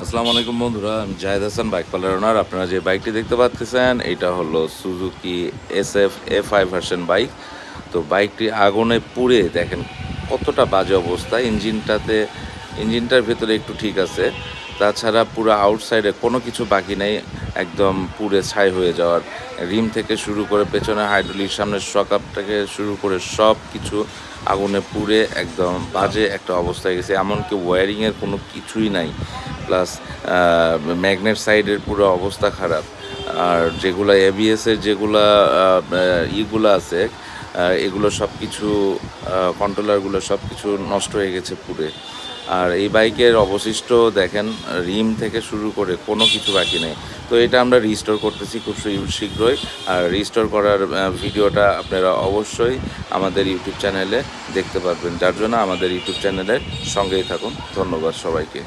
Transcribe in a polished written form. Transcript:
আসসালামু আলাইকুম বন্ধুরা, আমি জাহেদ হাসান, বাইক পার্লার ওনার। আপনারা যে বাইকটি দেখতে পাচ্ছেন এটা হলো Suzuki SF A5 version bike. তো বাইকটি আগুনে পুড়ে দেখেন কতটা বাজে অবস্থা। ইঞ্জিনটার ভেতরে একটু ঠিক আছে, তাছাড়া পুরো আউটসাইডে কোনো কিছু বাকি নেই, একদম পুড়ে ছাই হয়ে যাওয়ার। রিম থেকে শুরু করে পেছনে হাইড্রোলিক, সামনের শকআপ থেকে শুরু করে সব কিছু আগুনে পুড়ে একদম বাজে একটা অবস্থা হয়ে গেছে। এমনকি ওয়্যারিংয়ের কোনো কিছুই নাই, প্লাস ম্যাগনেট সাইডের পুরো অবস্থা খারাপ। আর যেগুলো এবিএসের যেগুলা ইগুলো আছে, এগুলো সব কিছু কন্ট্রোলারগুলো সব কিছু নষ্ট হয়ে গেছে পুড়ে। আর এই বাইকের অবশিষ্ট দেখেন রিম থেকে শুরু করে কোনো কিছু বাকি নেই। তো এটা আমরা রিস্টোর করতেছি খুব শীঘ্রই। আর রিস্টোর করার ভিডিওটা আপনারা অবশ্যই আমাদের ইউটিউব চ্যানেলে দেখতে পারবেন, যার জন্য আমাদের ইউটিউব চ্যানেলের সঙ্গেই থাকুন। ধন্যবাদ সবাইকে।